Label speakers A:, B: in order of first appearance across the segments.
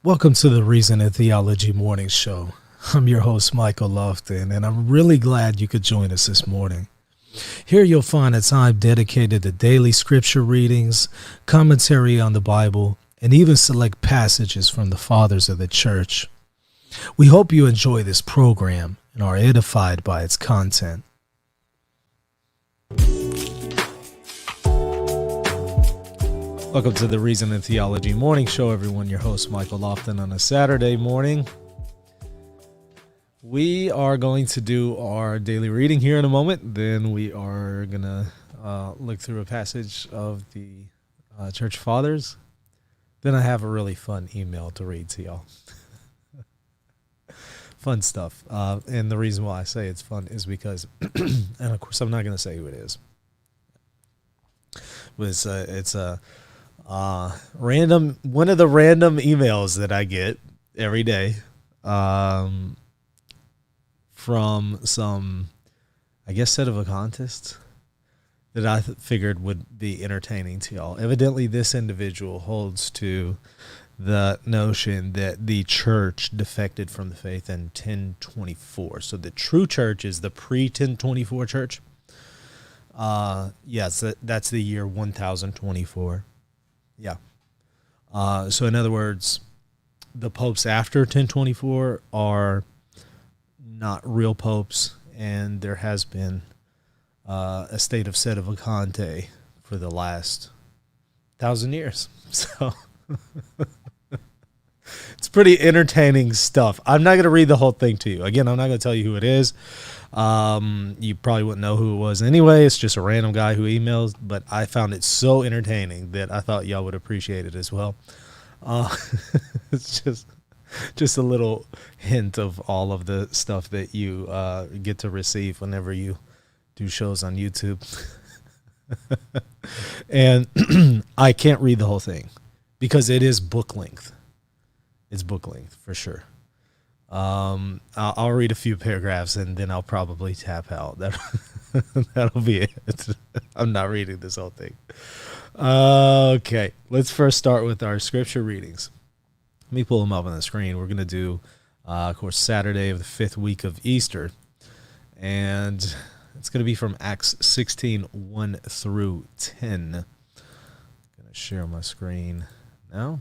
A: Welcome to the Reason and Theology Morning Show. I'm your host, Michael Lofton, and I'm really glad you could join us this morning. Here you'll find a time dedicated to daily scripture readings, commentary on the Bible, and even select passages from the fathers of the church. We hope you enjoy this program and are edified by its content. Welcome to the Reason and Theology Morning Show, everyone. Your host, Michael Lofton, on a Saturday morning. We are going to do our daily reading here in a moment. Then we are going to look through a passage of the Church Fathers. Then I have a really fun email to read to y'all. Fun stuff. And the reason why I say it's fun is because, and of course I'm not going to say who it is. But it's a one of the random emails that I get every day from some, I guess, set of a contest that I figured would be entertaining to y'all. Evidently, this individual holds to the notion that the church defected from the faith in 1024. So the true church is the pre-1024 church. Yes, that's the year 1024. Yeah. So in other words, the popes after 1024 are not real popes, and there has been a state of sede vacante for the last 1,000 years. So it's pretty entertaining stuff. I'm not going to read the whole thing to you. Again, I'm not going to tell you who it is. You probably wouldn't know who it was anyway. It's just a random guy who emails, but I found it so entertaining that I thought y'all would appreciate it as well. It's just a little hint of all of the stuff that you get to receive whenever you do shows on YouTube. And I can't read the whole thing because it is book length. It's book length for sure. I'll read a few paragraphs and then I'll probably tap out. That'll be it. I'm not reading this whole thing. Okay, let's first start with our scripture readings. Let me pull them up on the screen. We're going to do, of course, Saturday of the 5th week of Easter. And it's going to be from Acts 16, 1 through 10. I'm going to share my screen now.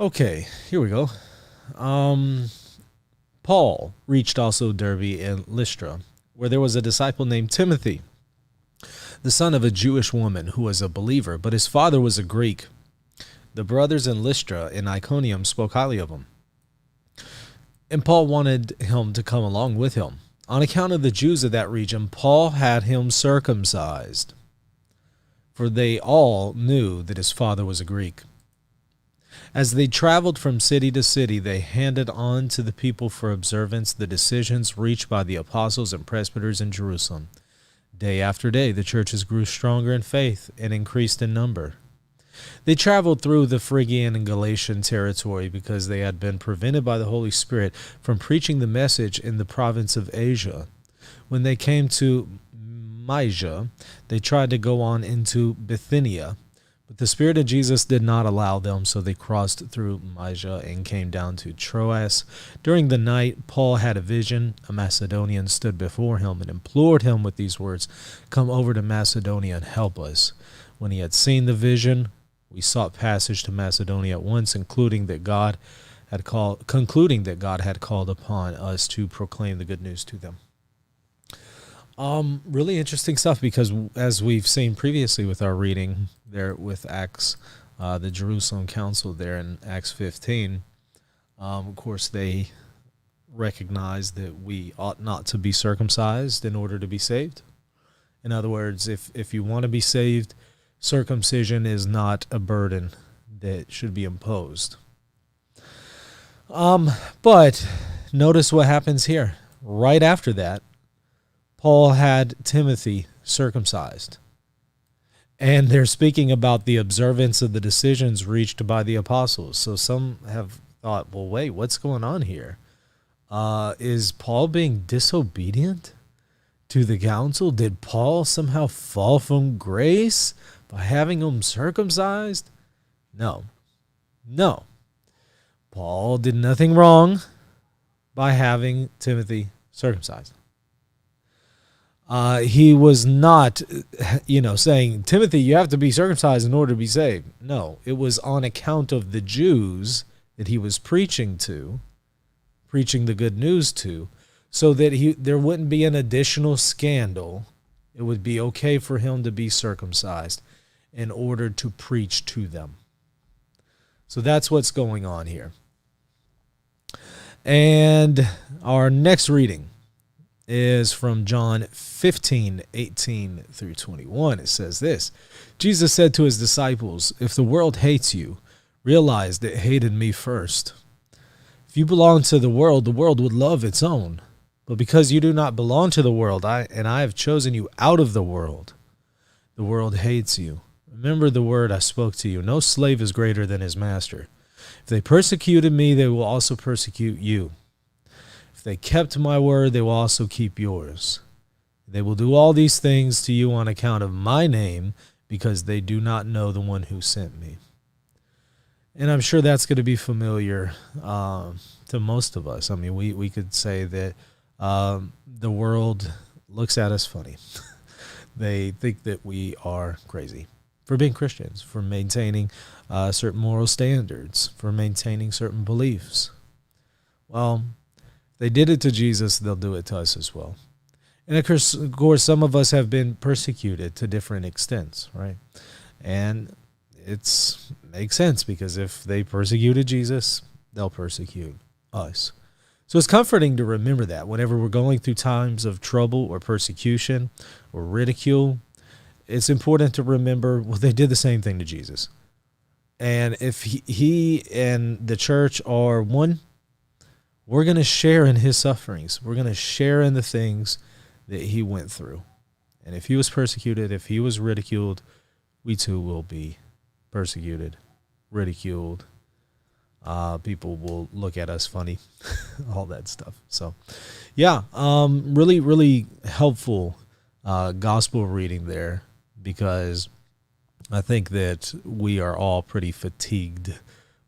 A: Okay, here we go. Paul reached also Derbe and Lystra, where there was a disciple named Timothy, the son of a Jewish woman who was a believer, but his father was a Greek. The brothers in Lystra and Iconium spoke highly of him, and Paul wanted him to come along with him. On account of the Jews of that region, Paul had him circumcised, for they all knew that his father was a Greek. As they traveled from city to city, they handed on to the people for observance the decisions reached by the apostles and presbyters in Jerusalem. Day after day, the churches grew stronger in faith and increased in number. They traveled through the Phrygian and Galatian territory because they had been prevented by the Holy Spirit from preaching the message in the province of Asia. When they came to Mysia, they tried to go on into Bithynia, but the Spirit of Jesus did not allow them, so they crossed through Mysia and came down to Troas. During the night, Paul had a vision. A Macedonian stood before him and implored him with these words, "Come over to Macedonia and help us." When he had seen the vision, we sought passage to Macedonia at once, concluding that God had called upon us to proclaim the good news to them. Really interesting stuff, because as we've seen previously with our reading there with Acts, the Jerusalem Council there in Acts 15, of course they recognized that we ought not to be circumcised in order to be saved. In other words, if you want to be saved, circumcision is not a burden that should be imposed. But notice what happens here. Right after that, Paul had Timothy circumcised. And they're speaking about the observance of the decisions reached by the apostles. So some have thought, well, wait, what's going on here? Is Paul being disobedient to the council? Did Paul somehow fall from grace by having them circumcised? No. No. Paul did nothing wrong by having Timothy circumcised. He was not, saying, Timothy, you have to be circumcised in order to be saved. No, it was on account of the Jews that he was preaching the good news to, so that there wouldn't be an additional scandal. It would be okay for him to be circumcised in order to preach to them. So that's what's going on here. And our next reading is from John 15:18 through 21. It says this: Jesus said to his disciples, "If the world hates you, realize that it hated me first. If you belong to the world would love its own. But because you do not belong to the world, I have chosen you out of the world hates you. Remember the word I spoke to you. No slave is greater than his master. If they persecuted me, they will also persecute you. If they kept my word, they will also keep yours. They will do all these things to you on account of my name, because they do not know the one who sent me." And I'm sure that's going to be familiar to most of us. I mean, we could say that the world looks at us funny. They think that we are crazy for being Christians, for maintaining certain moral standards, for maintaining certain beliefs. Well, if they did it to Jesus, they'll do it to us as well. And of course, some of us have been persecuted to different extents, right? And it makes sense, because if they persecuted Jesus, they'll persecute us. So it's comforting to remember that whenever we're going through times of trouble or persecution or ridicule, it's important to remember, well, they did the same thing to Jesus. And if he and the church are one, we're going to share in his sufferings. We're going to share in the things that he went through. And if he was persecuted, if he was ridiculed, we too will be persecuted, ridiculed. People will look at us funny, all that stuff. So, yeah, really, really helpful gospel reading there, because I think that we are all pretty fatigued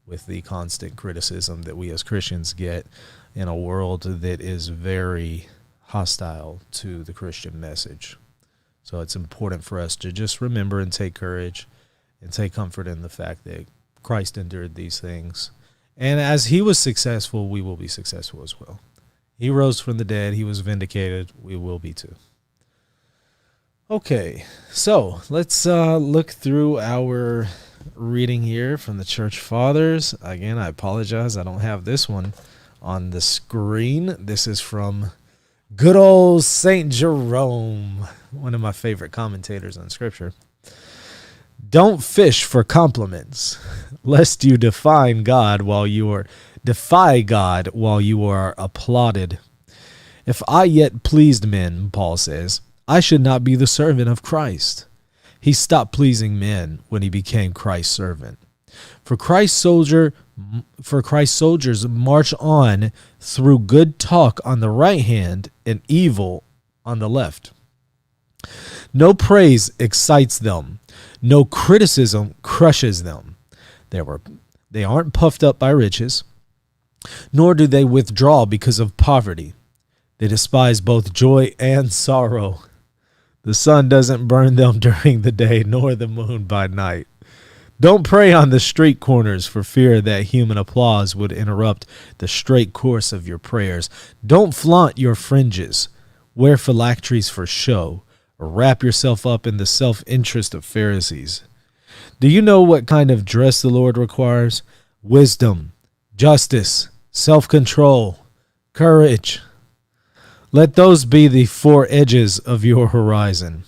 A: with the constant criticism that we as Christians get in a world that is very hostile to the Christian message. So it's important for us to just remember and take courage and take comfort in the fact that Christ endured these things. And as he was successful, we will be successful as well. He rose from the dead. He was vindicated. We will be too. Okay, so let's look through our reading here from the Church Fathers. Again, I apologize. I don't have this one on the screen. This is from good old St. Jerome, one of my favorite commentators on Scripture. "Don't fish for compliments, lest you defy God while you are applauded. If I yet pleased men," Paul says, "I should not be the servant of Christ." He stopped pleasing men when he became Christ's servant. For Christ's soldiers march on through good talk on the right hand and evil on the left. No praise excites them. No criticism crushes them. They aren't puffed up by riches, nor do they withdraw because of poverty. They despise both joy and sorrow. The sun doesn't burn them during the day, nor the moon by night. Don't pray on the street corners for fear that human applause would interrupt the straight course of your prayers. Don't flaunt your fringes. Wear phylacteries for show, or wrap yourself up in the self-interest of Pharisees. Do you know what kind of dress the Lord requires? Wisdom, justice, self-control, courage. Let those be the four edges of your horizon.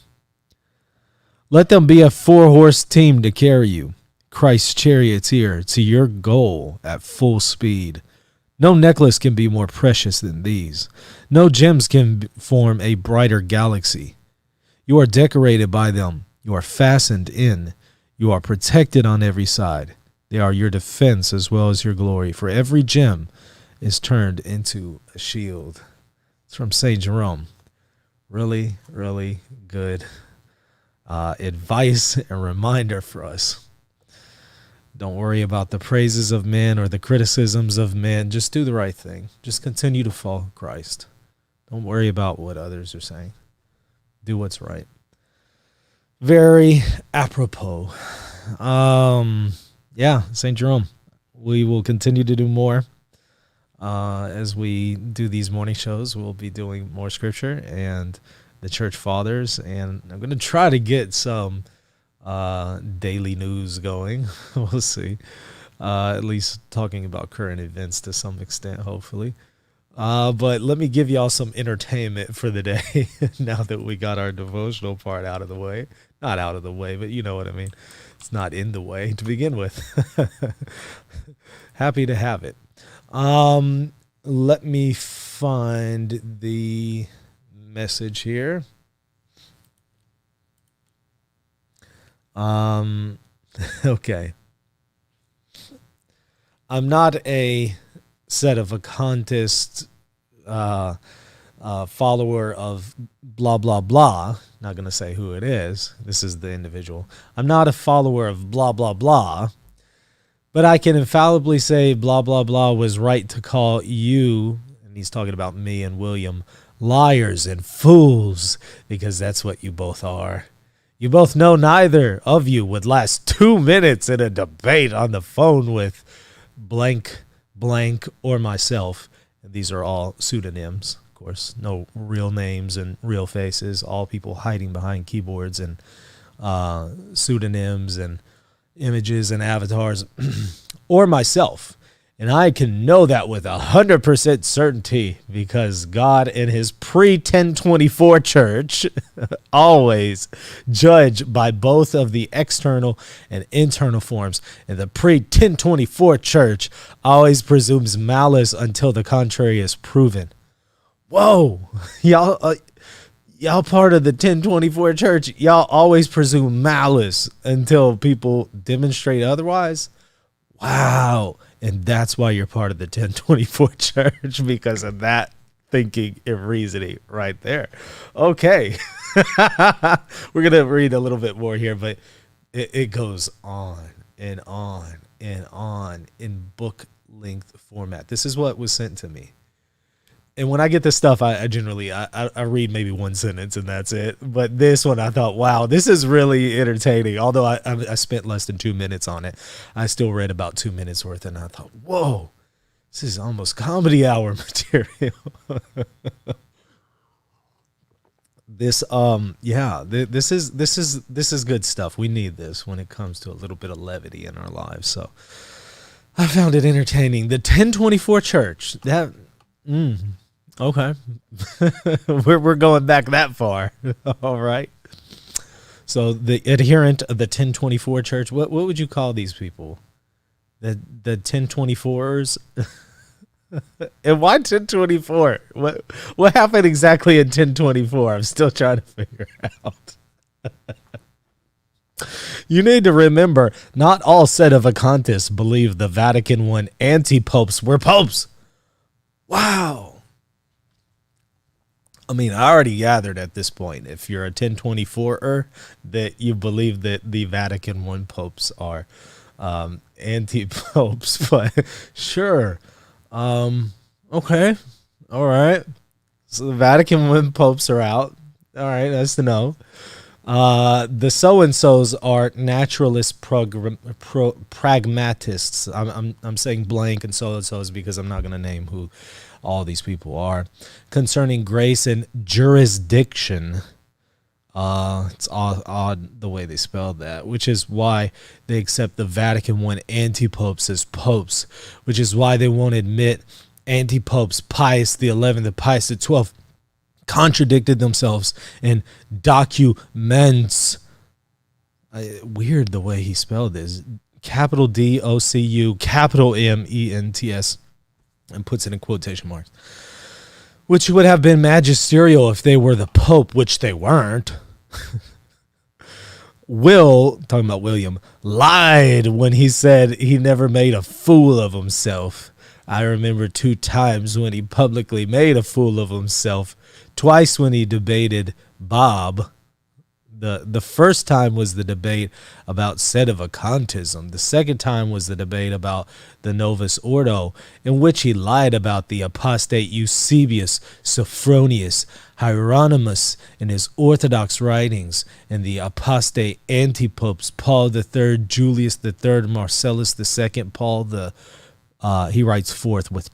A: Let them be a four-horse team to carry you, Christ's charioteer, to your goal at full speed. No necklace can be more precious than these. No gems can form a brighter galaxy. You are decorated by them. You are fastened in. You are protected on every side. They are your defense as well as your glory, for every gem is turned into a shield. It's from St. Jerome. Really, really good advice and reminder for us Don't worry about the praises of men or the criticisms of men. Just do the right thing. Just continue to follow Christ. Don't worry about what others are saying. Do what's right. Very apropos. Yeah, St. Jerome. We will continue to do more. As we do these morning shows, we'll be doing more scripture and the church fathers. And I'm going to try to get some daily news going. We'll see. At least talking about current events to some extent, hopefully. But let me give y'all some entertainment for the day now that we got our devotional part out of the way. Not out of the way, but you know what I mean. It's not in the way to begin with. Happy to have it. Let me find the message here. Okay. I'm not a sedevacantist follower of blah, blah, blah. Not going to say who it is. This is the individual. I'm not a follower of blah, blah, blah. But I can infallibly say blah, blah, blah was right to call you, and he's talking about me and William, liars and fools, because that's what you both are. You both know neither of you would last 2 minutes in a debate on the phone with blank, blank, or myself. And these are all pseudonyms, of course. No real names and real faces. All people hiding behind keyboards and pseudonyms and images and avatars, or myself. And I can know that with 100% certainty because God in his pre-1024 church always judge by both of the external and internal forms. And the pre-1024 church always presumes malice until the contrary is proven. Whoa, y'all part of the 1024 church, y'all always presume malice until people demonstrate otherwise? Wow. And that's why you're part of the 1024 church, because of that thinking and reasoning right there. Okay. We're going to read a little bit more here, but it goes on and on and on in book length format. This is what was sent to me. And when I get this stuff, I generally read maybe one sentence and that's it. But this one, I thought, wow, this is really entertaining. Although I spent less than 2 minutes on it, I still read about 2 minutes worth. And I thought, whoa, this is almost comedy hour material. This is good stuff. We need this when it comes to a little bit of levity in our lives. So I found it entertaining. The 1024 church, okay. we're going back that far. All right. So the adherent of the 1024 church, what would you call these people? The 1024ers? And why 1024? What happened exactly in 1024? I'm still trying to figure out. You need to remember, not all sedevacantists believe the Vatican I anti-popes were popes. Wow. I mean, I already gathered at this point, if you're a 1024er, that you believe that the Vatican I popes are anti-popes, but sure. Okay. All right. So the Vatican I popes are out. All right, that's to know. The so-and-sos are naturalist pragmatists. I'm saying blank and so-and-sos because I'm not going to name who all these people are. Concerning grace and jurisdiction, it's odd the way they spelled that, which is why they accept the Vatican I anti-popes as popes, which is why they won't admit anti-popes Pius XI and Pius XII contradicted themselves in documents. Weird the way he spelled this. Capital D-O-C-U, capital M-E-N-T-S, and puts it in quotation marks. Which would have been magisterial if they were the Pope, which they weren't. Talking about William, lied when he said he never made a fool of himself. I remember 2 times when he publicly made a fool of himself. Twice when he debated Bob, The first time was the debate about sedevacantism. The second time was the debate about the Novus Ordo, in which he lied about the apostate Eusebius, Sophronius, Hieronymus in his Orthodox writings, and the apostate antipopes Paul III, Julius III, Marcellus II. Paul he writes fourth with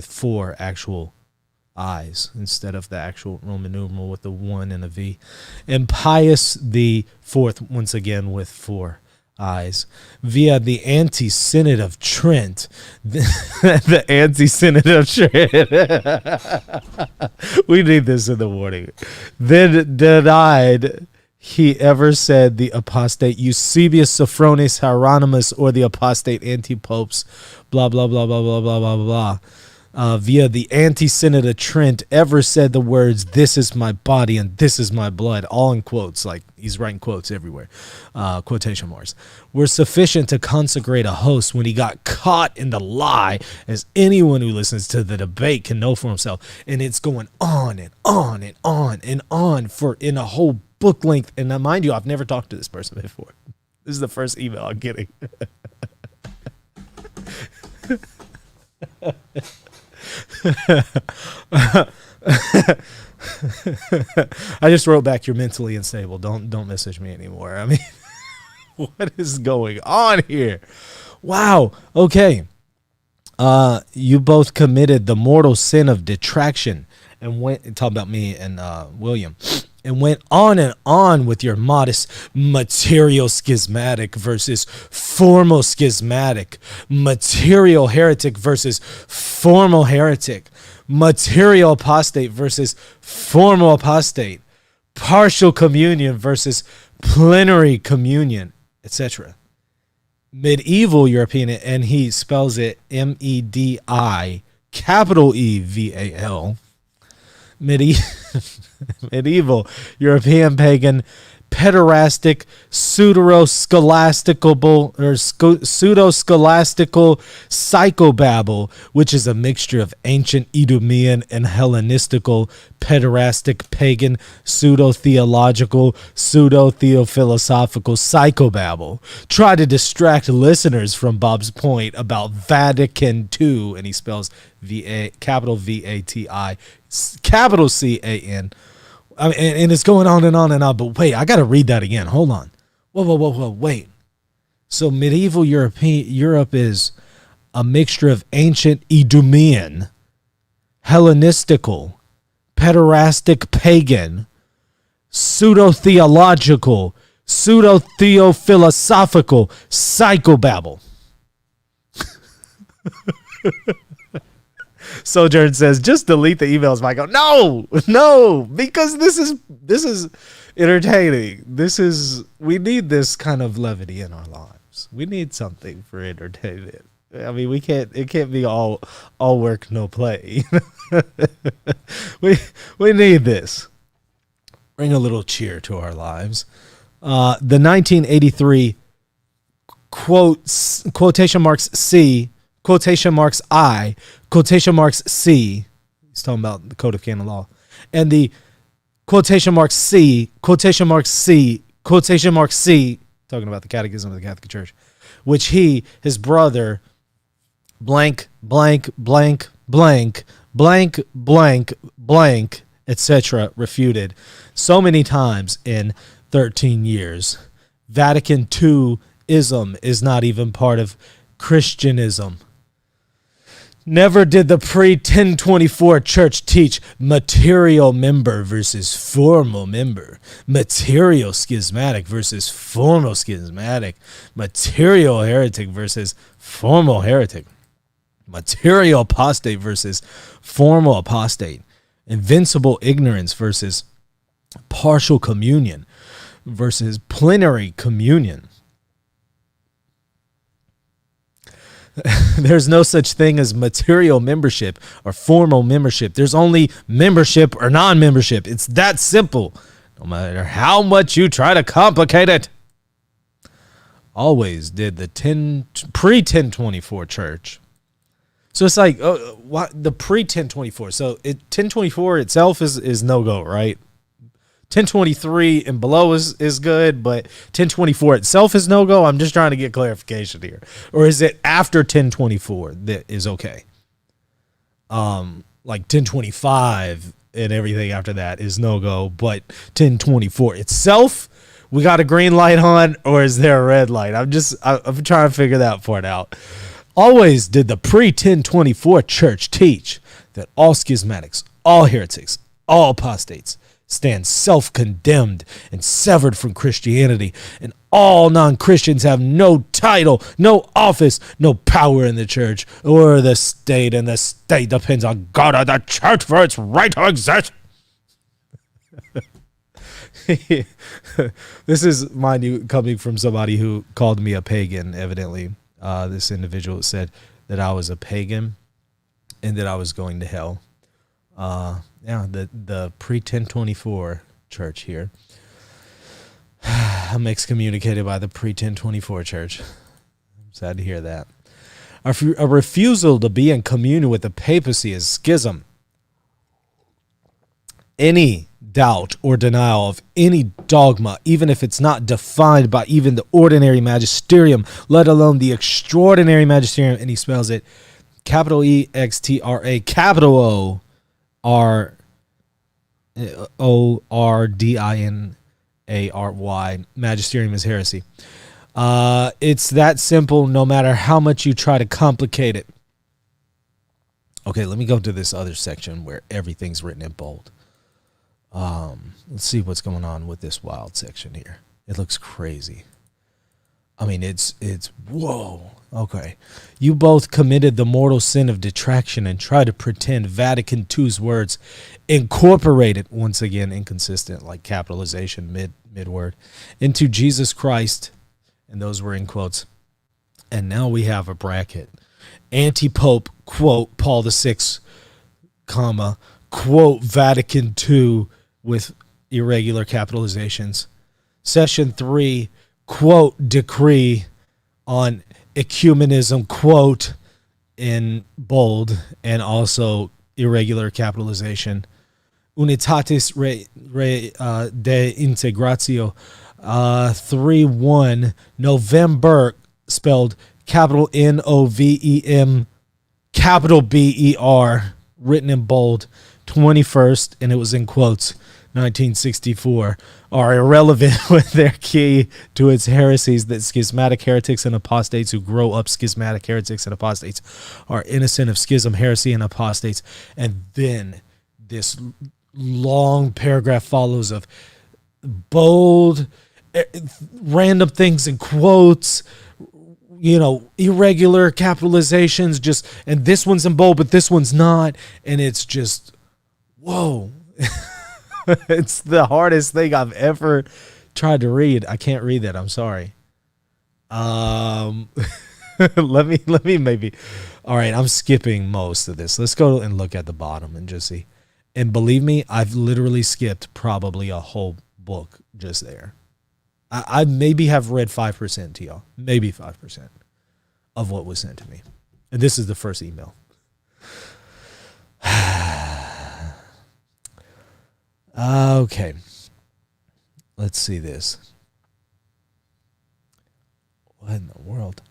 A: four actual I's instead of the actual Roman numeral with the 1 and a V, and Pius the Fourth once again with 4 I's via the anti-synod of Trent. The anti-synod of Trent. We need this in the morning. Then denied he ever said the apostate Eusebius, Sophronius, Hieronymus, or the apostate antipopes, blah blah blah blah blah blah blah blah. Via the anti-synod of Trent ever said the words, "This is my body and this is my blood," all in quotes, like he's writing quotes everywhere, quotation marks, were sufficient to consecrate a host when he got caught in the lie, as anyone who listens to the debate can know for himself. And it's going on and on and on and on for in a whole book length. And mind you, I've never talked to this person before. This is the first email I'm getting. I just wrote back, "You're mentally unstable. Don't message me anymore." I mean, what is going on here? Wow. Okay. You both committed the mortal sin of detraction and went talking about me and William, and went on and on with your modest material schismatic versus formal schismatic, material heretic versus formal heretic, material apostate versus formal apostate, partial communion versus plenary communion, etc. Medieval European, and he spells it MEDI capital EVAL. Medieval European pagan pederastic pseudo-scholastical psychobabble, which is a mixture of ancient Edomian and Hellenistical pederastic pagan pseudo-theological pseudo-theophilosophical psychobabble, try to distract listeners from Bob's point about Vatican II, and he spells capital VATI capital CAN. I mean, and it's going on and on and on, but wait, I got to read that again. Hold on. Whoa, wait. So medieval Europe is a mixture of ancient Edomian, Hellenistical, pederastic pagan, pseudo-theological, pseudo-theophilosophical psychobabble. Sojourn says, "Just delete the emails, Michael." No, because this is entertaining. We need this kind of levity in our lives. We need something for entertainment. I mean, it can't be all work, no play. we need this. Bring a little cheer to our lives. The 1983 quotation marks C, quotation marks I, quotation marks C, he's talking about the Code of Canon Law, and the quotation marks C, quotation marks C, quotation marks C, talking about the Catechism of the Catholic Church, which his brother, blank, blank, blank, blank, blank, blank, blank, etc., refuted so many times in 13 years. Vatican II-ism is not even part of Christianism. Never did the pre-1024 church teach material member versus formal member, material schismatic versus formal schismatic, material heretic versus formal heretic, material apostate versus formal apostate, invincible ignorance versus partial communion versus plenary communion. There's no such thing as material membership or formal membership. There's only membership or non-membership. It's that simple, no matter how much you try to complicate it. Always did the pre-1024 church. So it's like the pre-1024. So 1024 itself is no-go, right? 1023 and below is good, but 1024 itself is no go. I'm just trying to get clarification here. Or is it after 1024 that is okay? Like 1025 and everything after that is no go, but 1024 itself, we got a green light on, or is there a red light? I'm trying to figure that part out. Always did the pre-1024 church teach that all schismatics, all heretics, all apostates stand self-condemned and severed from Christianity, and all non-Christians have no title, no office, no power in the church or the state, and the state depends on God or the church for its right to exist. This is, mind you, coming from somebody who called me a pagan, evidently. This individual said that I was a pagan and that I was going to hell. The pre-1024 church here. I'm excommunicated by the pre-1024 church. I'm sad to hear that. A refusal to be in communion with the papacy is schism. Any doubt or denial of any dogma, even if it's not defined by even the ordinary magisterium, let alone the extraordinary magisterium, and he spells it capital E-X-T-R-A, capital O-R-D-I-N-A-R-Y. Magisterium is heresy. It's that simple, no matter how much you try to complicate it. Okay, let me go to this other section where everything's written in bold. Let's see what's going on with this wild section here. It looks crazy. I mean, it's whoa. Okay. You both committed the mortal sin of detraction and tried to pretend Vatican II's words incorporated, once again, inconsistent, like capitalization mid-word, into Jesus Christ. And those were in quotes. And now we have a bracket. Anti-Pope, quote, Paul VI, comma, quote, Vatican II, with irregular capitalizations. Session 3, quote, decree on ecumenism, quote, in bold and also irregular capitalization. Unitatis de Integratio, 3-1, November, spelled capital N-O-V-E-M, capital B-E-R, written in bold, 21st, and it was in quotes, 1964, are irrelevant with their key to its heresies that schismatic heretics and apostates who grow up schismatic heretics and apostates are innocent of schism, heresy, and apostates. And then this long paragraph follows of bold, random things in quotes, irregular capitalizations, just, and this one's in bold, but this one's not. And it's just, whoa. It's the hardest thing I've ever tried to read. I can't read that. I'm sorry. Let me maybe. All right, I'm skipping most of this. Let's go and look at the bottom and just see. And believe me, I've literally skipped probably a whole book just there. I maybe have read 5% to y'all, maybe 5% of what was sent to me. And this is the first email. Okay, let's see this. What in the world?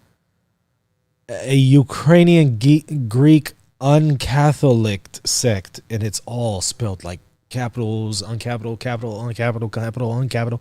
A: A Ukrainian Greek uncatholic sect, and it's all spelled like capitals, uncapital, capital, uncapital, capital, uncapital,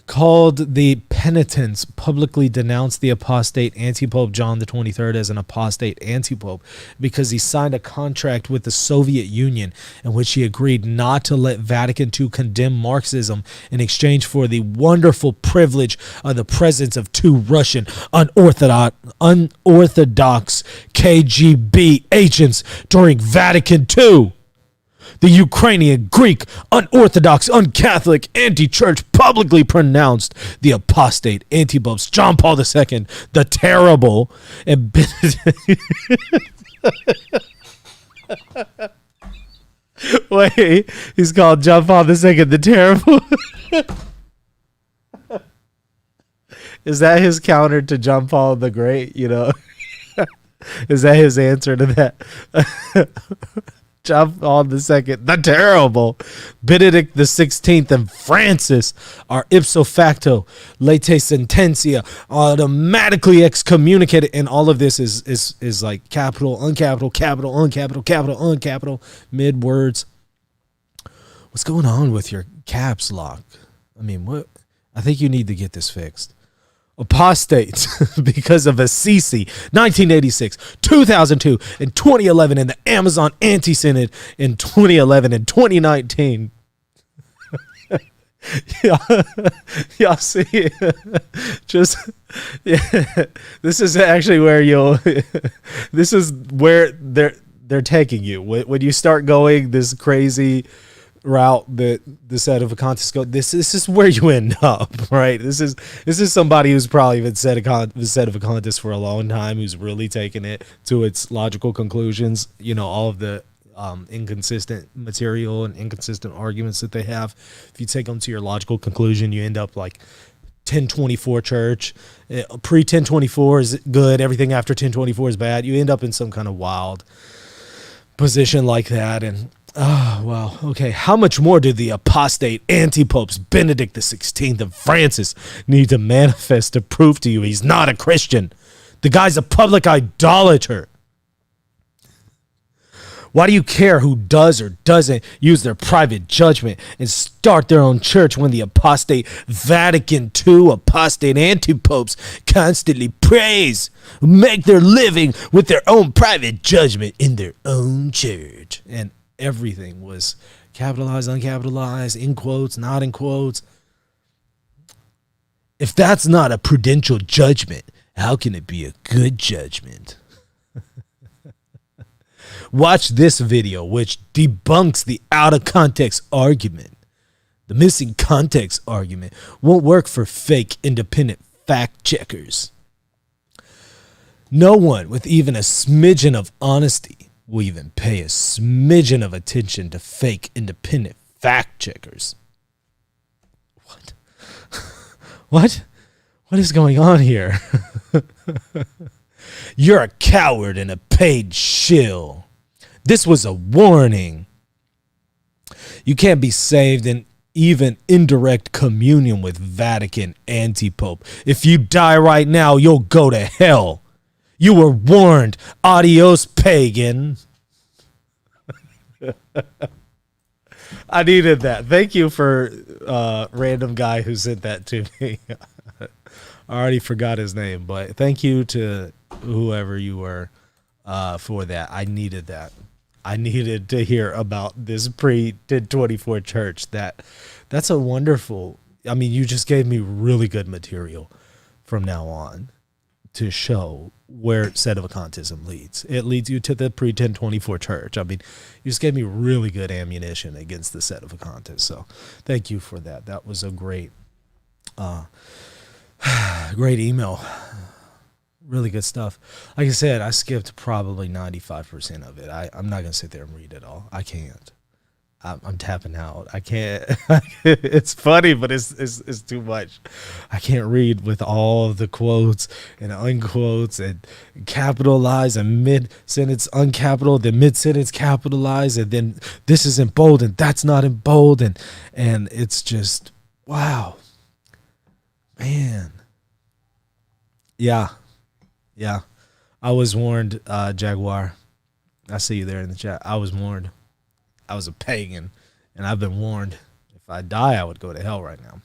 A: called the Penitents, publicly denounced the apostate anti-pope John the 23rd as an apostate anti-pope because he signed a contract with the Soviet Union in which he agreed not to let Vatican II condemn Marxism in exchange for the wonderful privilege of the presence of two Russian unorthodox KGB agents during Vatican II. The Ukrainian Greek unorthodox, uncatholic, anti-church publicly pronounced the apostate anti-popes John Paul II the terrible and wait, he's called John Paul II the terrible. Is that his counter to John Paul the Great? Is that his answer to that? John Paul II, the terrible, Benedict the 16th, and Francis are ipso facto, late sententia, automatically excommunicated. And all of this is like capital, uncapital, capital, uncapital, capital, uncapital, mid words. What's going on with your caps lock? I mean, what? I think you need to get this fixed. Apostates because of Assisi, 1986, 2002, and 2011, and the Amazon Anti-Synod in 2011 and 2019. Y'all see, just yeah, this is actually where this is where they're taking you when you start going this crazy route that the Sedevacantists go. This is where you end up, right? This is somebody who's probably been Sedevacantists for a long time, who's really taken it to its logical conclusions. You know, all of the inconsistent material and inconsistent arguments that they have. If you take them to your logical conclusion, you end up like 1024 church. Pre 1024 is good. Everything after 1024 is bad. You end up in some kind of wild position like that. And oh, well, okay. How much more do the apostate anti-popes Benedict the 16th and Francis need to manifest to prove to you he's not a Christian? The guy's a public idolater. Why do you care who does or doesn't use their private judgment and start their own church when the apostate Vatican II apostate anti-popes constantly praise, make their living with their own private judgment in their own church? And everything was capitalized, uncapitalized, in quotes, not in quotes. If that's not a prudential judgment, how can it be a good judgment? Watch this video, which debunks the out-of-context argument. The missing context argument won't work for fake independent fact checkers. No one with even a smidgen of honesty will even pay a smidgen of attention to fake independent fact checkers. What? What is going on here? You're a coward and a paid shill. This was a warning. You can't be saved in even indirect communion with Vatican anti-pope. If you die right now, you'll go to hell. You were warned. Adios, pagan. I needed that. Thank you for random guy who sent that to me. I already forgot his name, but thank you to whoever you were for that. I needed that. I needed to hear about this pre-1024 church. That's a wonderful, I mean, you just gave me really good material from now on to show where Sedevacantism leads. It leads you to the pre-1024 church. I mean, you just gave me really good ammunition against the Sedevacantists. So thank you for that. That was a great email. Really good stuff. Like I said, I skipped probably 95% of it. I'm not going to sit there and read it all. I can't. I'm tapping out. I can't. It's funny, but it's too much. I can't read with all of the quotes and unquotes and capitalize and mid-sentence uncapital, then mid-sentence capitalize, and then this is in bold and that's not in bold. And it's just, wow. Man. Yeah. Yeah, I was warned, Jaguar. I see you there in the chat. I was warned. I was a pagan, and I've been warned. If I die, I would go to hell right now.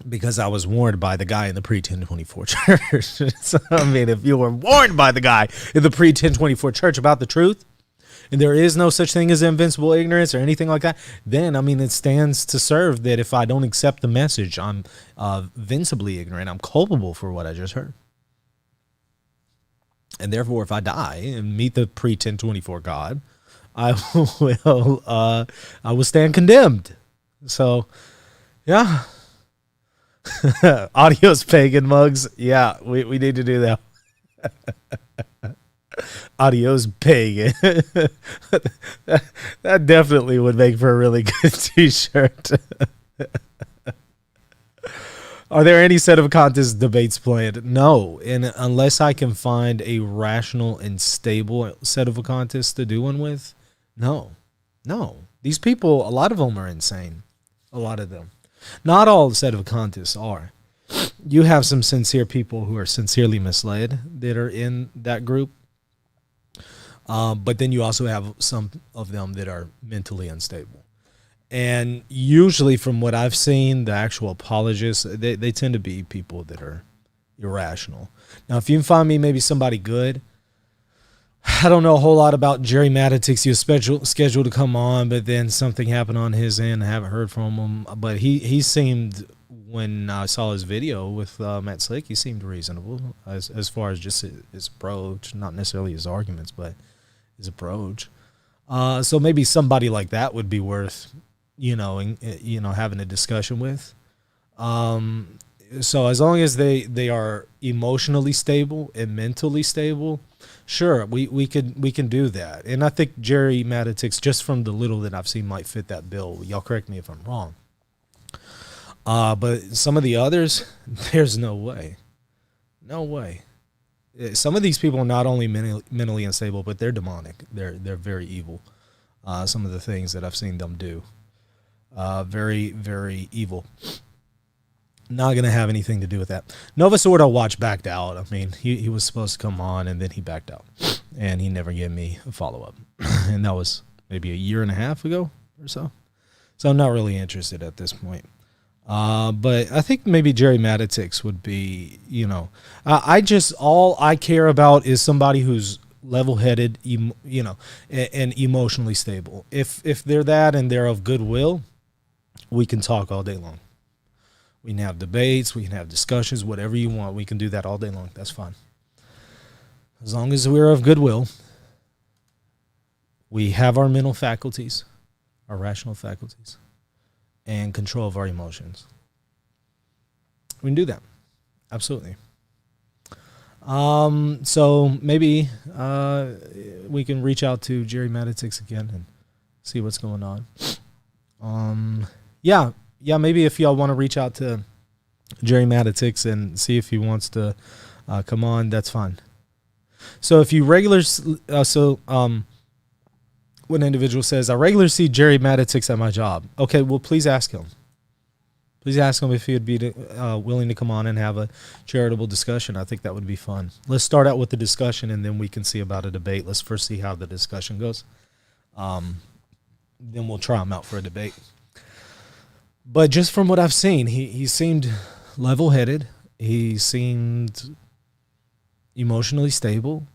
A: Because I was warned by the guy in the pre-1024 church. So, I mean, if you were warned by the guy in the pre-1024 church about the truth, and there is no such thing as invincible ignorance or anything like that, then, I mean, it stands to serve that if I don't accept the message, I'm vincibly ignorant. I'm culpable for what I just heard. And therefore, if I die and meet the pre-1024 God, I will stand condemned. So, yeah. Adios, pagan mugs. Yeah, we need to do that. Adios, pagan. That definitely would make for a really good t-shirt. Are there any set of contest debates planned? No, and unless I can find a rational and stable set of a contest to do one with, no, no. These people, a lot of them are insane. A lot of them. Not all set of contests are. You have some sincere people who are sincerely misled that are in that group. But then you also have some of them that are mentally unstable. And usually from what I've seen, the actual apologists, they tend to be people that are irrational. Now, if you can find me maybe somebody good, I don't know a whole lot about Jerry Matitix. He was scheduled to come on, but then something happened on his end. I haven't heard from him. But he seemed, when I saw his video with Matt Slick, he seemed reasonable as far as just his approach, not necessarily his arguments, but his approach. So maybe somebody like that would be worth, having a discussion with. So as long as they are emotionally stable and mentally stable, sure, we can do that. And I think Jerry Matitix, just from the little that I've seen, might fit that bill. Y'all correct me if I'm wrong. But some of the others, there's no way. No way. Some of these people are not only mentally unstable, but they're demonic. They're very evil. Some of the things that I've seen them do. Very, very evil. Not going to have anything to do with that. Nova Sordo Watch backed out. I mean, he was supposed to come on, and then he backed out. And he never gave me a follow-up. And that was maybe a year and a half ago or so. So I'm not really interested at this point. But I think maybe Jerry Matitix would be, all I care about is somebody who's level-headed, and emotionally stable. If they're that and they're of goodwill, we can talk all day long. We can have debates, we can have discussions, whatever you want. We can do that all day long. That's fine. As long as we're of goodwill, we have our mental faculties, our rational faculties, and control of our emotions. We can do that. Absolutely. So maybe we can reach out to Jerry Matitix again and see what's going on. Yeah, maybe if y'all want to reach out to Jerry Matitix and see if he wants to come on, that's fine. So if you one individual says, I regularly see Jerry Matitix at my job. Okay, well, please ask him. Please ask him if he would be willing to come on and have a charitable discussion. I think that would be fun. Let's start out with the discussion, and then we can see about a debate. Let's first see how the discussion goes. Then we'll try him out for a debate. But just from what I've seen, he seemed level-headed. He seemed emotionally stable.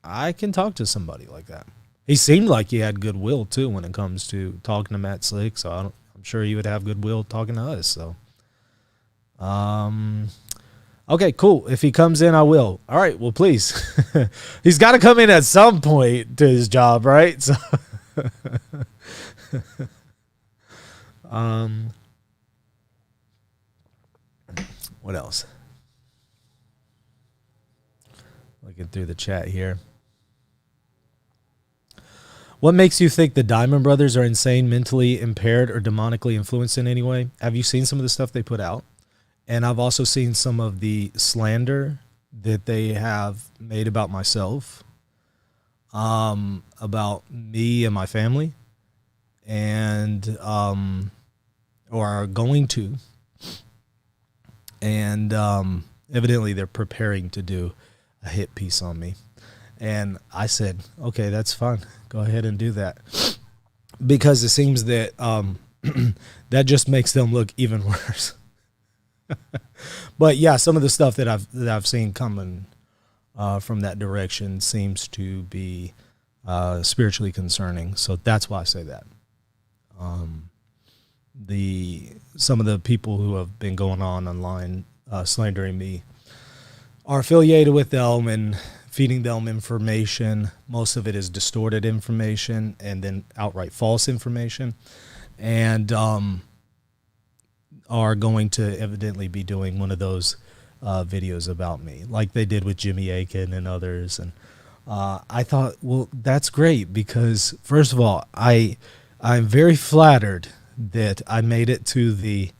A: I can talk to somebody like that. He seemed like he had goodwill, too, when it comes to talking to Matt Slick. So I'm sure he would have goodwill talking to us. So, okay, cool. If he comes in, I will. All right, well, please. He's got to come in at some point to his job, right? So, what else? Looking through the chat here. What makes you think the Diamond Brothers are insane, mentally impaired, or demonically influenced in any way? Have you seen some of the stuff they put out? And I've also seen some of the slander that they have made about myself, about me and my family, and or are going to. And evidently they're preparing to do a hit piece on me. And I said, okay, that's fine. Go ahead and do that. Because it seems that that just makes them look even worse. But yeah, some of the stuff that I've seen coming from that direction seems to be spiritually concerning. So that's why I say that. Some of the people who have been going on online slandering me are affiliated with them and feeding them information. Most of it is distorted information and then outright false information, and are going to evidently be doing one of those videos about me, like they did with Jimmy Akin and others. And I thought, well, that's great, because first of all, I'm very flattered that I made it to the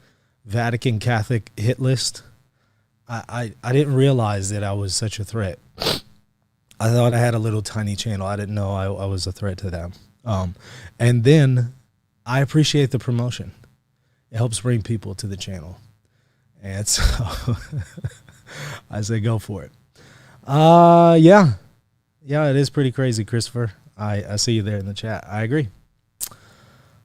A: Vatican Catholic hit list. I didn't realize that I was such a threat. I thought I had a little tiny channel. I didn't know I was a threat to them. And then I appreciate the promotion. It helps bring people to the channel. And so I say go for it. Yeah, it is pretty crazy, Christopher. I see you there in the chat. I agree.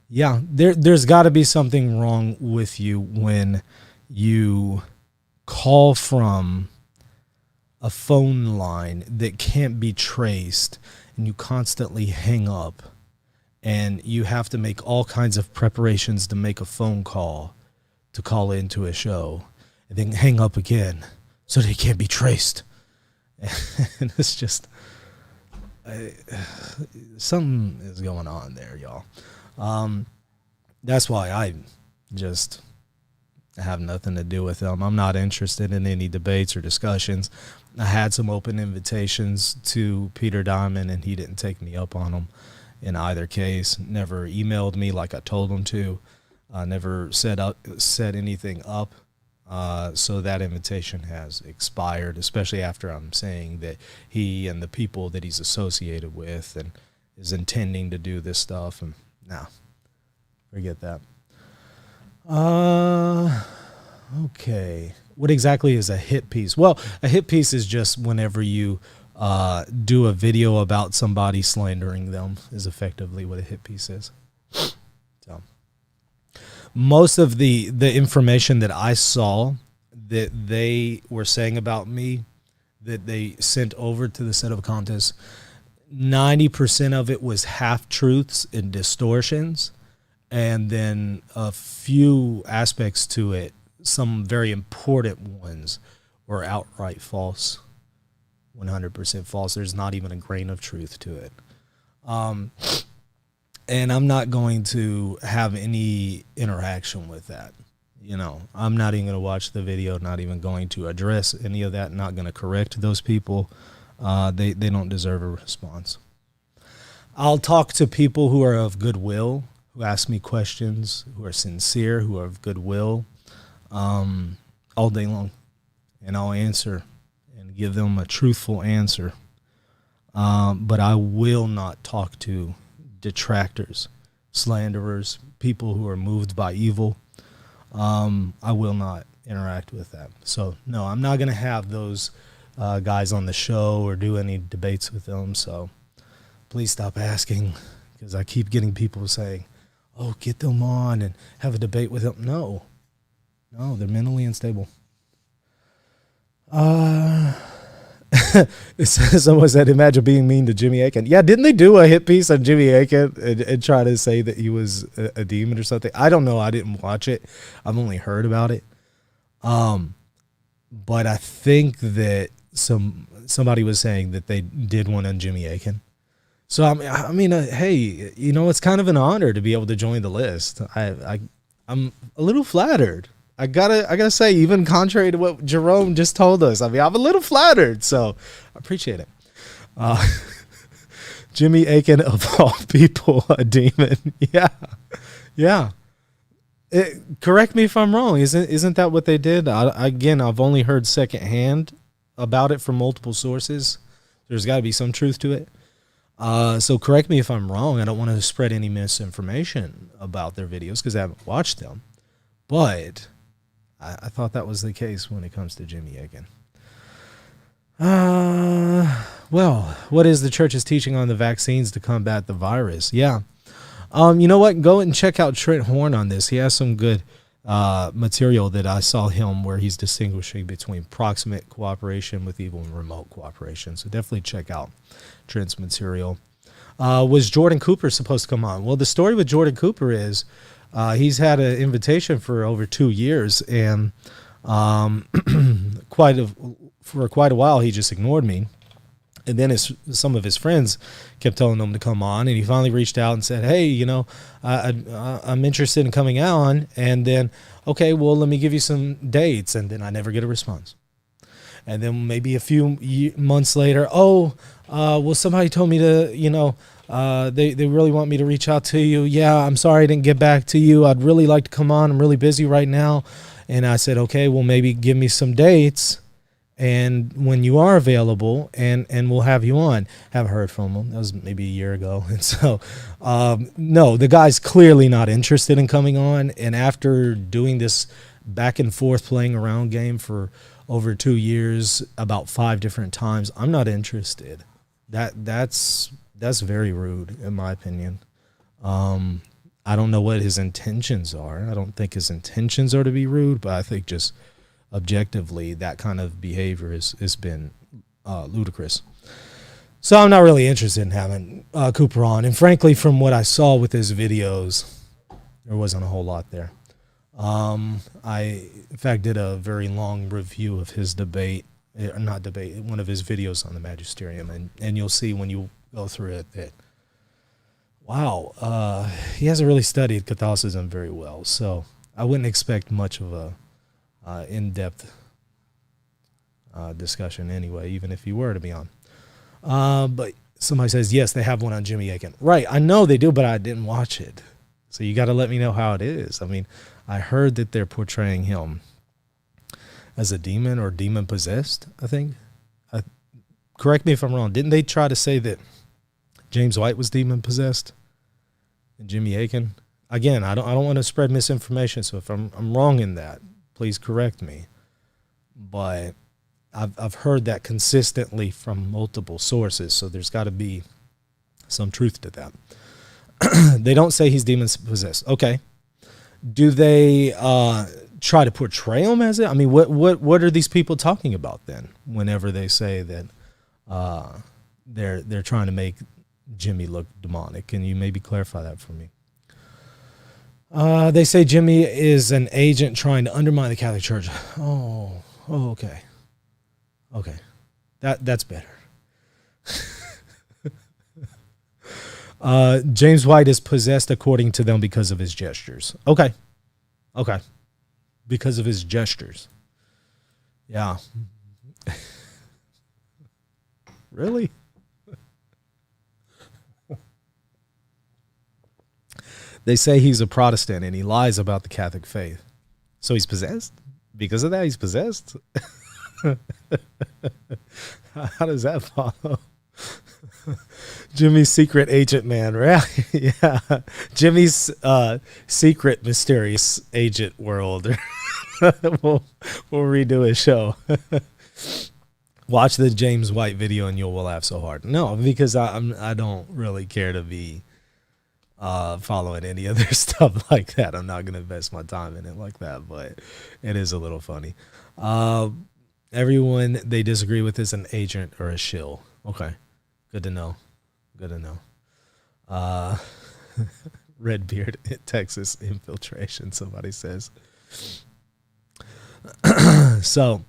A: Yeah, there's got to be something wrong with you when you call from a phone line that can't be traced and you constantly hang up and you have to make all kinds of preparations to make a phone call to call into a show and then hang up again so they can't be traced. And it's just something is going on there, y'all. That's why I just have nothing to do with them. I'm not interested in any debates or discussions. I had some open invitations to Peter Diamond, and he didn't take me up on them in either case. Never emailed me like I told him to. Never set anything up. So that invitation has expired, especially after I'm saying that he and the people that he's associated with and is intending to do this stuff. And forget that. Okay. What exactly is a hit piece? Well, a hit piece is just whenever you do a video about somebody slandering them is effectively what a hit piece is. So most of the information that I saw that they were saying about me that they sent over to the set of contests, 90% of it was half-truths and distortions, and then a few aspects to it, some very important ones, were outright false, 100% false. There's not even a grain of truth to it. And I'm not going to have any interaction with that. I'm not even going to watch the video, not even going to address any of that, not going to correct those people. They don't deserve a response. I'll talk to people who are of goodwill, who ask me questions, who are sincere, who are of goodwill, all day long. And I'll answer and give them a truthful answer. But I will not talk to detractors, slanderers, people who are moved by evil. I will not interact with that. So, no, I'm not going to have those guys on the show or do any debates with them. So please stop asking, because I keep getting people saying, oh, get them on and have a debate with them. No, they're mentally unstable. Someone said, imagine being mean to Jimmy Akin. Yeah, didn't they do a hit piece on Jimmy Akin and try to say that he was a demon or something? I don't know. I didn't watch it. I've only heard about it. But I think that somebody was saying that they did one on Jimmy Akin. So I mean, hey, it's kind of an honor to be able to join the list. I'm a little flattered. I gotta say, even contrary to what Jerome just told us, I'm a little flattered, so I appreciate it. Jimmy Akin, of all people, a demon. Yeah. Correct me if I'm wrong. Isn't that what they did? Again, I've only heard secondhand about it from multiple sources. There's got to be some truth to it. So correct me if I'm wrong. I don't want to spread any misinformation about their videos because I haven't watched them. But I thought that was the case when it comes to Jimmy Akin. Well, what is the church's teaching on the vaccines to combat the virus? Yeah. You know what? Go and check out Trent Horn on this. He has some good material that I saw him where he's distinguishing between proximate cooperation with evil and remote cooperation. So definitely check out Trent's material. Was Jordan Cooper supposed to come on? Well, the story with Jordan Cooper is he's had an invitation for over 2 years, and for quite a while he just ignored me. And then some of his friends kept telling him to come on, and he finally reached out and said, hey, I'm interested in coming on. And then, okay, well, let me give you some dates. And then I never get a response. And then maybe a few months later, well, somebody told me to, They really want me to reach out to you. Yeah, I'm sorry I didn't get back to you. I'd really like to come on. I'm really busy right now. And I said, okay, well, maybe give me some dates and when you are available, and we'll have you on. Haven't heard from him. That was maybe a year ago. And so, no, the guy's clearly not interested in coming on. And after doing this back and forth playing around game for over 2 years, about 5 different times, I'm not interested. That's very rude, in my opinion. I don't know what his intentions are. I don't think his intentions are to be rude, but I think just objectively that kind of behavior has been ludicrous. So I'm not really interested in having Cooper on. And frankly, from what I saw with his videos, there wasn't a whole lot there. I, in fact, did a very long review of his one of his videos on the Magisterium, and you'll see when you go through it that, wow, he hasn't really studied Catholicism very well. So I wouldn't expect much of a in-depth discussion anyway, even if he were to be on. But somebody says, yes, they have one on Jimmy Akin. Right, I know they do, but I didn't watch it. So you got to let me know how it is. I mean, I heard that they're portraying him as a demon or demon-possessed, I think. Correct me if I'm wrong. Didn't they try to say that James White was demon-possessed and Jimmy Akin? Again, I don't want to spread misinformation, so if I'm wrong in that, please correct me. But I've heard that consistently from multiple sources, so there's got to be some truth to that. They don't say he's demon-possessed. Okay. Do they try to portray him as it? I mean, what are these people talking about then? Whenever they say that they're trying to make Jimmy look demonic, can you maybe clarify that for me? They say Jimmy is an agent trying to undermine the Catholic Church. Oh, okay, that's better. James White is possessed according to them because of his gestures. Okay. Because of his gestures. Yeah. Really? They say he's a Protestant and he lies about the Catholic faith. So he's possessed? Because of that, he's possessed? How does that follow? Jimmy's secret agent man, right? Yeah. Jimmy's secret mysterious agent world. we'll redo his show. Watch the James White video and you'll laugh so hard. No, because I don't really care to be following any other stuff like that. I'm not going to invest my time in it like that, but it is a little funny. Everyone they disagree with is an agent or a shill. Okay. Good to know. Redbeard Texas infiltration, somebody says. So,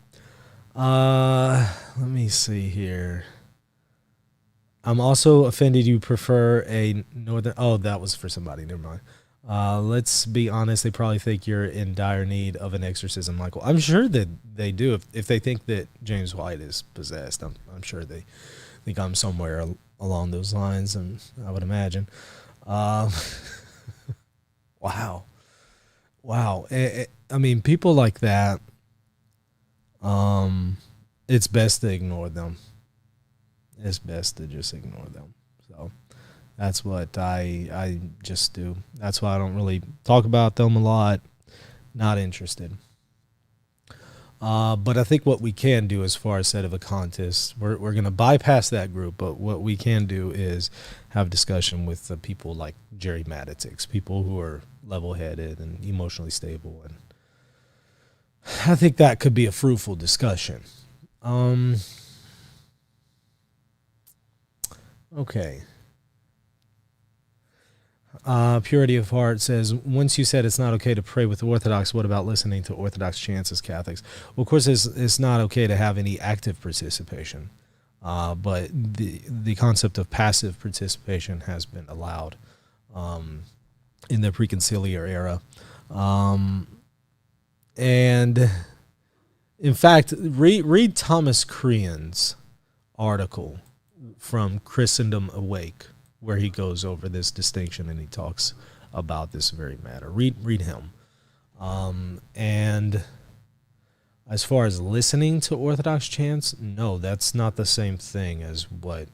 A: let me see here. I'm also offended you prefer a northern... Oh, that was for somebody. Never mind. Let's be honest. They probably think you're in dire need of an exorcism, Michael. I'm sure that they do. If they think that James White is possessed, I'm sure they think I'm somewhere along those lines, and I would imagine. Wow. I mean, people like that, it's best to ignore them. It's best to just ignore them. So that's what I just do. That's why I don't really talk about them a lot. Not interested. But I think what we can do as far as sedevacantists, we're going to bypass that group, but what we can do is have discussion with the people like Jerry Matitix, people who are level-headed and emotionally stable. And I think that could be a fruitful discussion. Okay. Purity of Heart says, once you said it's not okay to pray with the Orthodox, what about listening to Orthodox chants as Catholics? Well, of course, it's not okay to have any active participation, but the concept of passive participation has been allowed in the preconciliar era. And, in fact, read Thomas Crean's article from Christendom Awake. where he goes over this distinction and he talks about this very matter. Read him. And as far as listening to Orthodox chants, no, that's not the same thing as what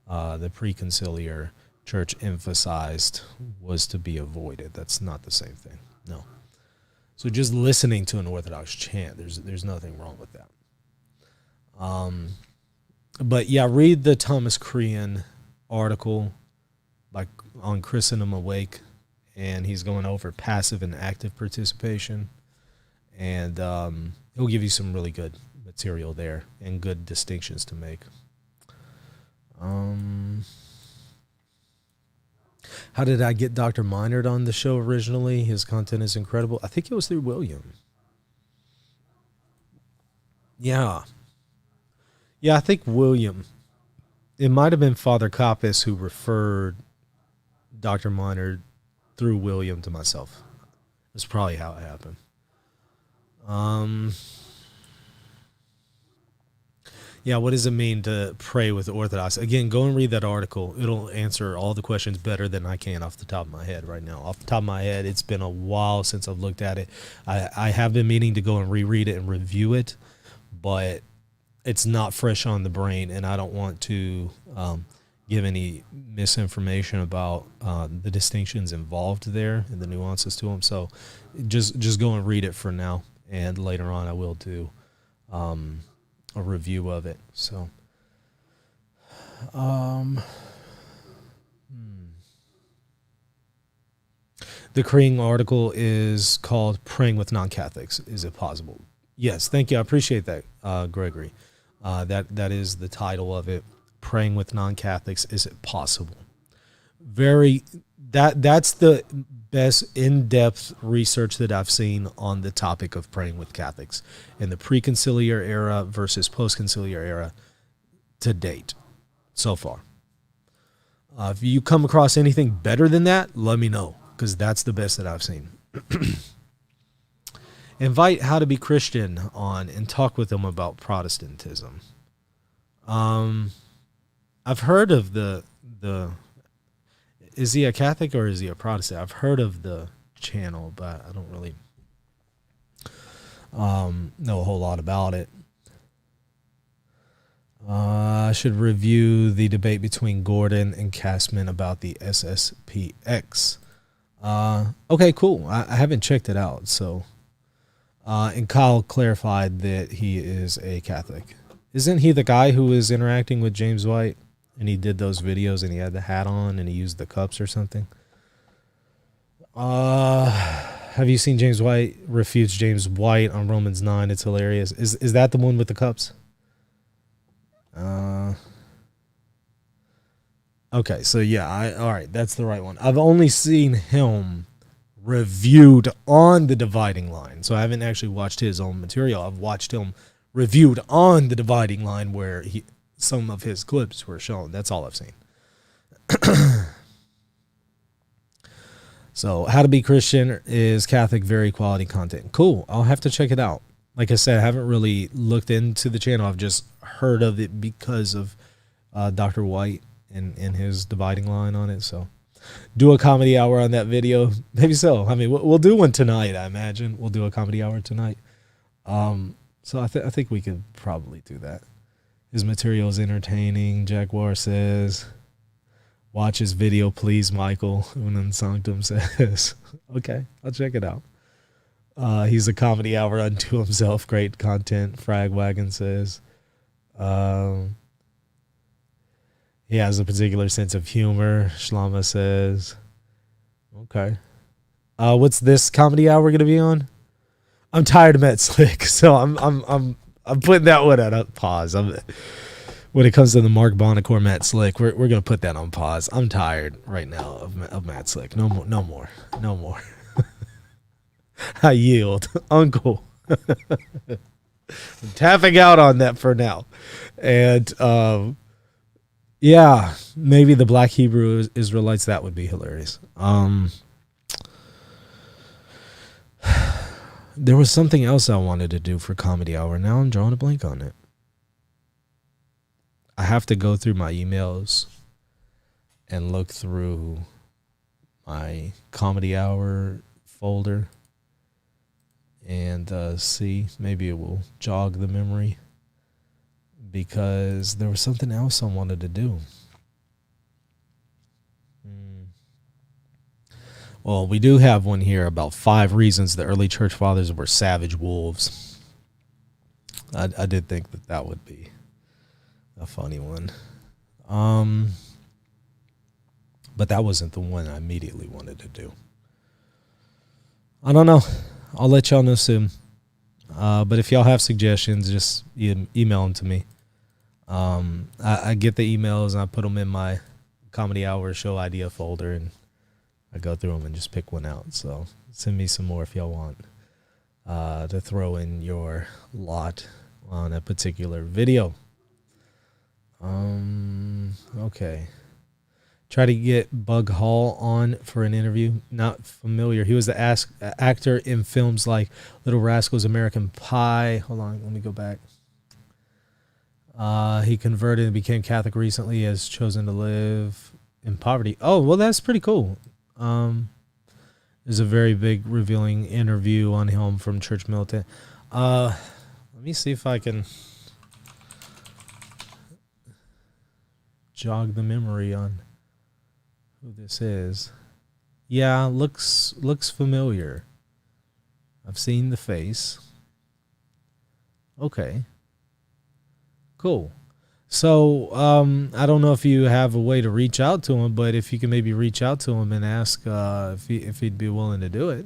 A: the preconciliar church emphasized was to be avoided. That's not the same thing. No. So just listening to an Orthodox chant, there's nothing wrong with that. But yeah, read the Thomas Crean article on Christendom Awake, and he's going over passive and active participation, and he'll give you some really good material there and good distinctions to make. How did I get Dr. Minard on the show originally? His content is incredible. I think it was through William. Yeah, I think William. It might have been Father Coppus who referred Dr. Minard through William to myself. That's probably how it happened. Yeah, what does it mean to pray with the Orthodox? Again, go and read that article. It'll answer all the questions better than I can off the top of my head right now. Off the top of my head, it's been a while since I've looked at it. I have been meaning to go and reread it and review it, but it's not fresh on the brain, and I don't want to give any misinformation about the distinctions involved there and the nuances to them. So just go and read it for now, and later on I will do a review of it. So the Crean article is called Praying with Non-Catholics. Is it possible? Yes, thank you. I appreciate that, Gregory. That is the title of it. Praying with Non-Catholics. Is it possible? That's the best in-depth research that I've seen on the topic of praying with Catholics in the preconciliar era versus postconciliar era to date so far. If you come across anything better than that, let me know, because that's the best that I've seen. Invite How to Be Christian on and talk with them about Protestantism. I've heard of the is he a Catholic or is he a Protestant? I've heard of the channel, but I don't really know a whole lot about it. I should review the debate between Gordon and Castman about the SSPX. Okay, cool. I haven't checked it out. So, and Kyle clarified that he is a Catholic. Isn't he the guy who was interacting with James White? And he did those videos and he had the hat on and he used the cups or something. Have you seen James White refutes James White on Romans 9? It's hilarious. Is that the one with the cups? Okay, so yeah, all right, that's the right one. I've only seen him reviewed on the Dividing Line, so I haven't actually watched his own material. I've watched him reviewed on the Dividing Line where some of his clips were shown. That's all I've seen. So, How to Be Christian is Catholic, very quality content. Cool. I'll have to check it out. Like I said, I haven't really looked into the channel. I've just heard of it because of Dr. White and his Dividing Line on it. So, do a comedy hour on that video. Maybe so. I mean, we'll do one tonight, I imagine. We'll do a comedy hour tonight. So, I think we could probably do that. His material is entertaining, Jaguar says. Watch his video, please, Michael. Unum Sanctum says. Okay, I'll check it out. He's a comedy hour unto himself. Great content, Fragwagon says. He has a particular sense of humor, Shlama says. Okay. What's this comedy hour going to be on? I'm tired of Matt Slick, so I'm putting that one at a pause. When it comes to the Mark Bonacore, Matt Slick, we're gonna put that on pause. I'm tired right now of Matt Slick. No more. I yield, Uncle. I'm tapping out on that for now, and yeah, maybe the Black Hebrew Israelites. That would be hilarious. There was something else I wanted to do for comedy hour. Now I'm drawing a blank on it. I have to go through my emails and look through my comedy hour folder and see. Maybe it will jog the memory, because there was something else I wanted to do. Well, we do have one here about 5 reasons the early church fathers were savage wolves. I did think that would be a funny one. But that wasn't the one I immediately wanted to do. I don't know. I'll let y'all know soon. But if y'all have suggestions, just email them to me. I get the emails and I put them in my comedy hour show idea folder, and I go through them and just pick one out. So send me some more if y'all want to throw in your lot on a particular video. Okay. Try to get Bug Hall on for an interview. Not familiar. He was the actor in films like Little Rascals, American Pie. Hold on, let me go back. He converted and became Catholic recently. Has chosen to live in poverty. Oh, well, that's pretty cool. There's a very big revealing interview on him from Church Militant. Let me see if I can jog the memory on who this is. Yeah, looks familiar. I've seen the face. Okay. Cool. So, I don't know if you have a way to reach out to him, but if you can maybe reach out to him and ask if he'd be willing to do it,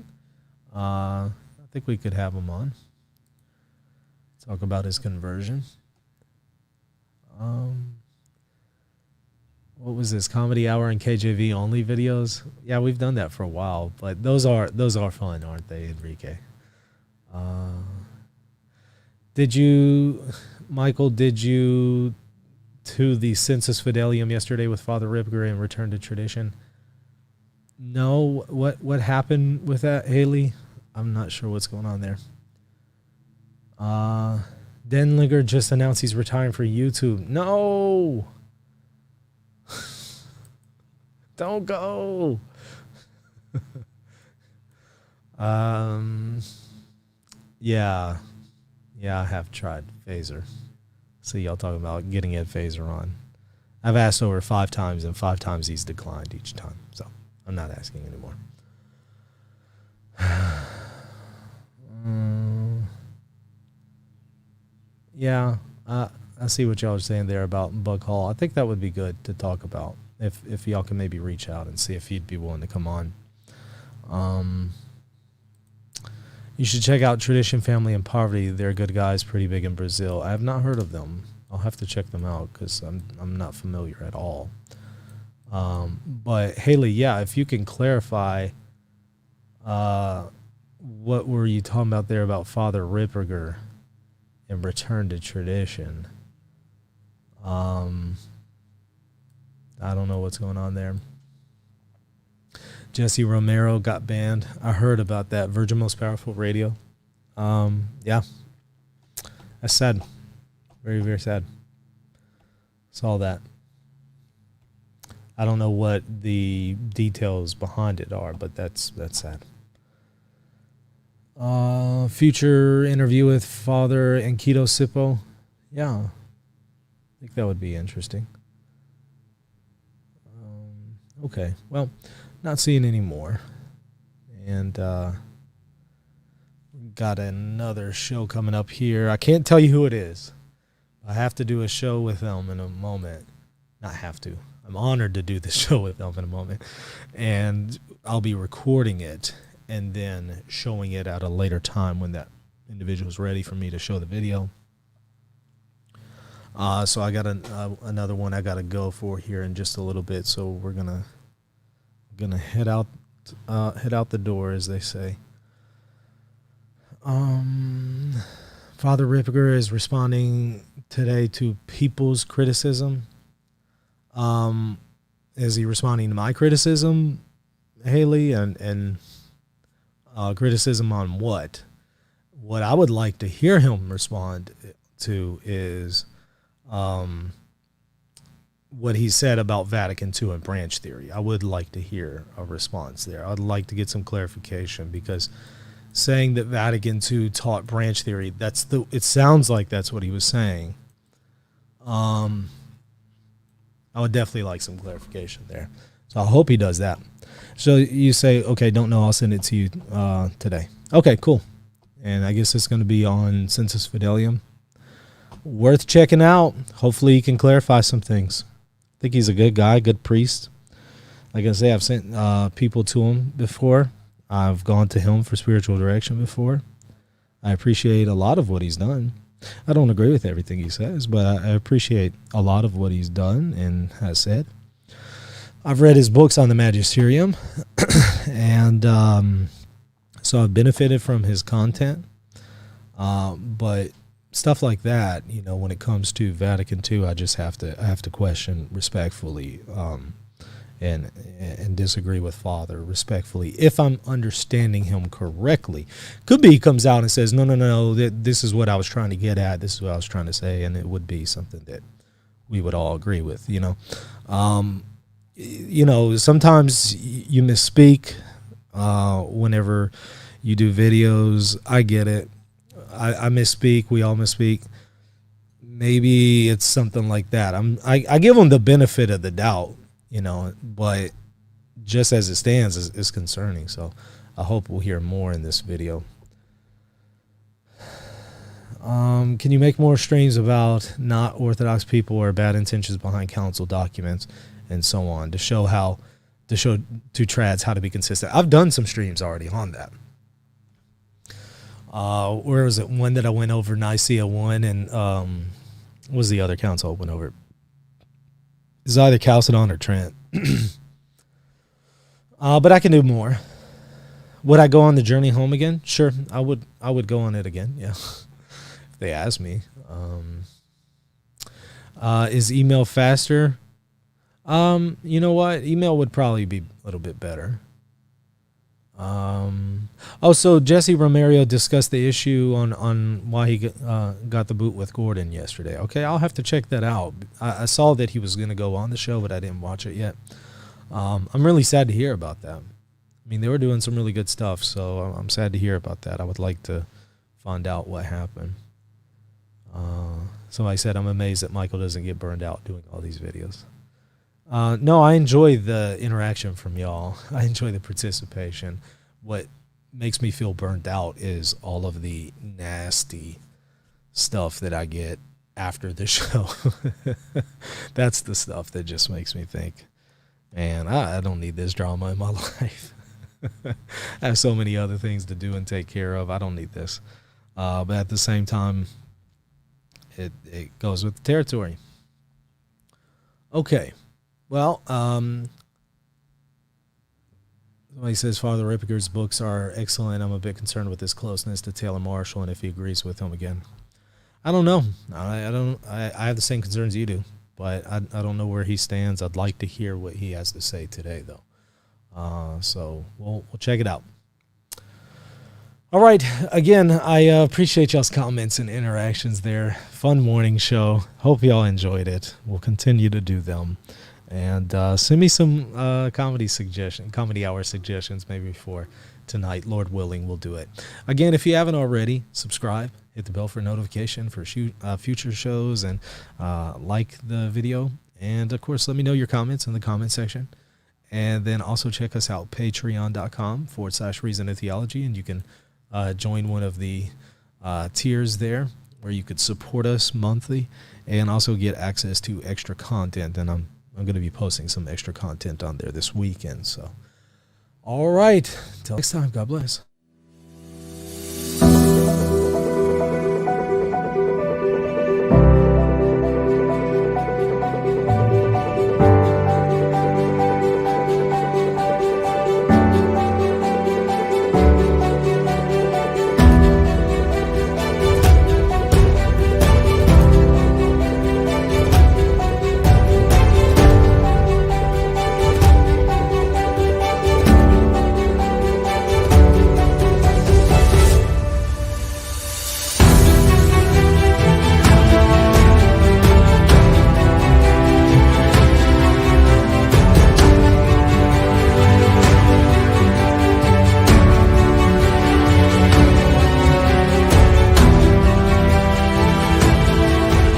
A: I think we could have him on. Talk about his conversion. What was this? Comedy Hour and KJV only videos? Yeah, we've done that for a while, but those are fun, aren't they, Enrique? Michael, did you to the Census Fidelium yesterday with Father Ripker and Return to Tradition? No. What happened with that, Haley? I'm not sure what's going on there. Denlinger just announced he's retiring for YouTube. No! Don't go! Yeah, I have tried Phaser. See y'all talking about getting Ed Phaser on. I've asked over 5 times, and 5 times he's declined each time. So I'm not asking anymore. Yeah, I see what y'all are saying there about Bug Hall. I think that would be good to talk about if y'all can maybe reach out and see if he'd be willing to come on. You should check out Tradition, Family, and Poverty. They're good guys, pretty big in Brazil. I have not heard of them. I'll have to check them out because I'm not familiar at all. But Haley, yeah, if you can clarify, what were you talking about there about Father Ripperger and Return to Tradition? I don't know what's going on there. Jesse Romero got banned. I heard about that. Virgin Most Powerful Radio. Yeah. That's sad. Very, very sad. Saw that. I don't know what the details behind it are, but that's sad. Future interview with Father Enkidu Sippo. Yeah. I think that would be interesting. Okay. Well, not seeing any more. And got another show coming up here. I can't tell you who it is. I have to do a show with them in a moment. Not have to. I'm honored to do the show with them in a moment. And I'll be recording it and then showing it at a later time when that individual is ready for me to show the video. So I got another one I got to go for here in just a little bit. So we're gonna head out the door, as they say. Father Ripper is responding today to people's criticism. Is he responding to my criticism, Haley? And criticism on what? What I would like to hear him respond to is what he said about Vatican II and branch theory. I would like to hear a response there. I'd like to get some clarification, because saying that Vatican II taught branch theory, it sounds like that's what he was saying. I would definitely like some clarification there. So I hope he does that. So you say, okay, don't know, I'll send it to you today. Okay, cool. And I guess it's going to be on Sensus Fidelium. Worth checking out. Hopefully he can clarify some things. I think he's a good guy, good priest. Like I say, I've sent people to him before. I've gone to him for spiritual direction before. I appreciate a lot of what he's done. I don't agree with everything he says, but I appreciate a lot of what he's done and has said. I've read his books on the Magisterium, and so I've benefited from his content. But stuff like that, when it comes to Vatican II, I just have to question respectfully, and disagree with Father respectfully, if I'm understanding him correctly. Could be he comes out and says, no, this is what I was trying to get at, this is what I was trying to say, and it would be something that we would all agree with. Sometimes you misspeak whenever you do videos. I get it. I misspeak. We all misspeak. Maybe it's something like that. I give them the benefit of the doubt, but just as it stands is concerning. So I hope we'll hear more in this video. Can you make more streams about not Orthodox people or bad intentions behind council documents and so on to show to trads how to be consistent? I've done some streams already on that. Where was it? One that I went over Nicaea 1, and what was the other council I went over? It's either Chalcedon or Trent. But I can do more. Would I go on the journey home again? Sure, I would go on it again. Yeah, if they ask me. Is email faster? You know what? Email would probably be a little bit better. So Jesse Romero discussed the issue on why he got the boot with Gordon yesterday. Okay, I'll have to check that out. I saw that he was going to go on the show, but I didn't watch it yet. I'm really sad to hear about that. I mean, they were doing some really good stuff, so I'm sad to hear about that. I would like to find out what happened. Somebody said, I'm amazed that Michael doesn't get burned out doing all these videos. No, I enjoy the interaction from y'all. I enjoy the participation. What makes me feel burned out is all of the nasty stuff that I get after the show. That's the stuff that just makes me think, man, I don't need this drama in my life. I have so many other things to do and take care of. I don't need this. But at the same time, it goes with the territory. Okay. Well, somebody says Father Ripperger's books are excellent. I'm a bit concerned with his closeness to Taylor Marshall and if he agrees with him again. I don't know. I have the same concerns you do, but I don't know where he stands. I'd like to hear what he has to say today, though. So we'll check it out. All right. Again, I appreciate y'all's comments and interactions there. Fun morning show. Hope y'all enjoyed it. We'll continue to do them. And send me some comedy hour suggestions maybe for tonight. Lord willing, we'll do it. Again, if you haven't already, subscribe, hit the bell for notification for future shows, and like the video. And, of course, let me know your comments in the comment section. And then also check us out, patreon.com/Reason of Theology. And you can join one of the tiers there where you could support us monthly and also get access to extra content. And I'm going to be posting some extra content on there this weekend. So, all right. Till next time, God bless.